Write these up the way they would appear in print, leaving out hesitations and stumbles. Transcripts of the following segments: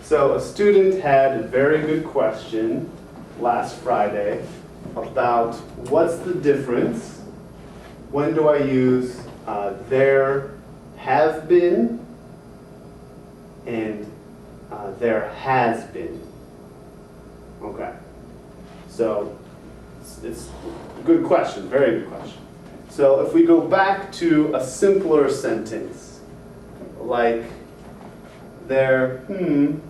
So a student had a very good question last Friday about what's the difference, when do I use there have been and there has been. Okay, so it's a good question, very good question. So if we go back to a simpler sentence, like there,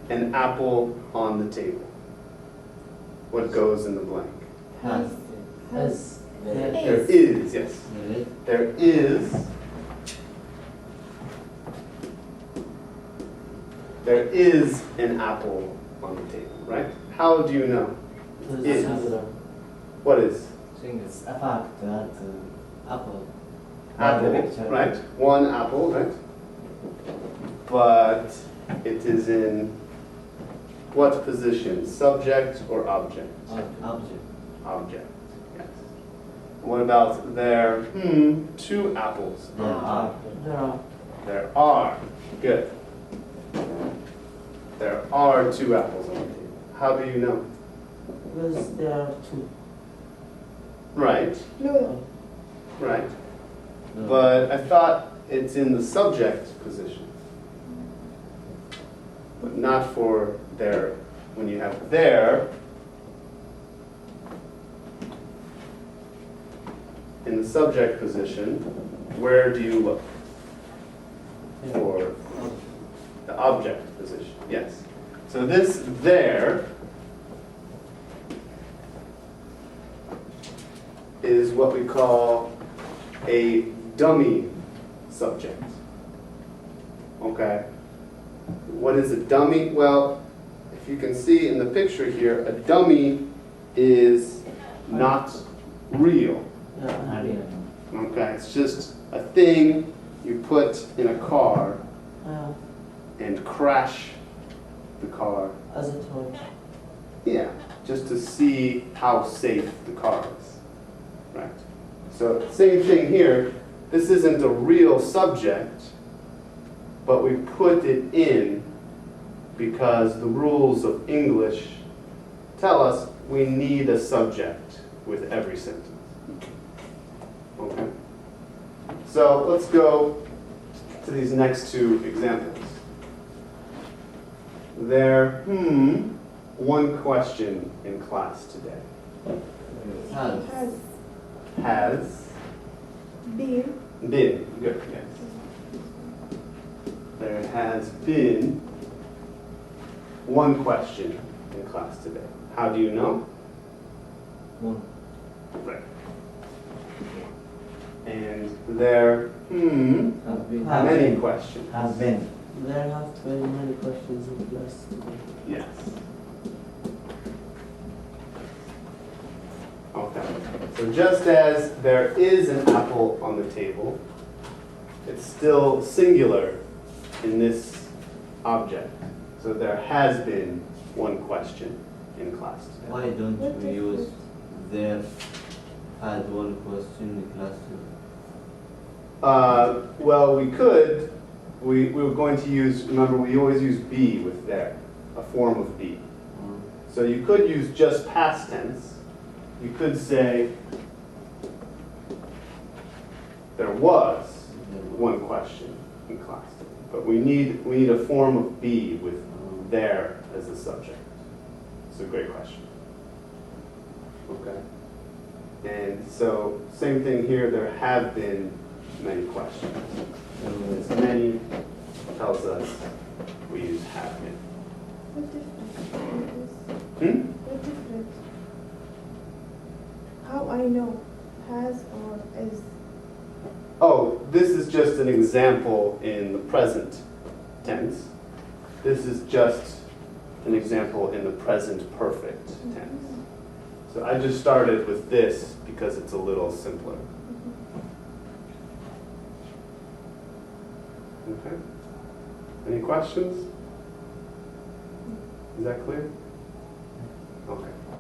an apple on the table. What goes in the blank? Has. There is, yes. There is. There is an apple on the table, right? How do you know? Is. What is? It's a fact that apple. Apple, right? One apple, right? But it is in what position? Subject or object? Object. Object, yes. What about there? Two apples. There are. There are. Good. There are two apples on the table. How do you know? Because there are two. Right, No. right. No. But I thought it's in the subject position. But not for there. When you have there, in the subject position, where do you look? For the object position, yes. So this there is what we call a dummy subject. Okay? What is a dummy? Well, if you can see in the picture here, a dummy is not real. Okay? It's just a thing you put in a car and crash the car. As a toy. Yeah, just to see how safe the car is. Right. So same thing here. This isn't a real subject, but we put it in because the rules of English tell us we need a subject with every sentence. Okay? So let's go to these next two examples. There, one question in class today. Has Been. been. Good, yes. There has been one question in class today. How do you know? One. Right. And there, Have been. many questions. Have been. There have very many questions in class today. Yes. Okay. So just as there is an apple on the table, it's still singular in this object. So there has been one question in class today. Why don't we use there had one question in class too? Well, we could. We were going to use, remember, we always use be with there, a form of be. So you could use just past tense. You could say, there was one question in class today. But we need a form of be with there as the subject. It's a great question. Okay. And so, same thing here, there have been many questions. And this many tells us we use have been. What difference? What difference? How I know? Has or is? Oh, this is just an example in the present tense. This is just an example in the present perfect tense. So I just started with this because it's a little simpler. Okay. Any questions? Is that clear? Okay.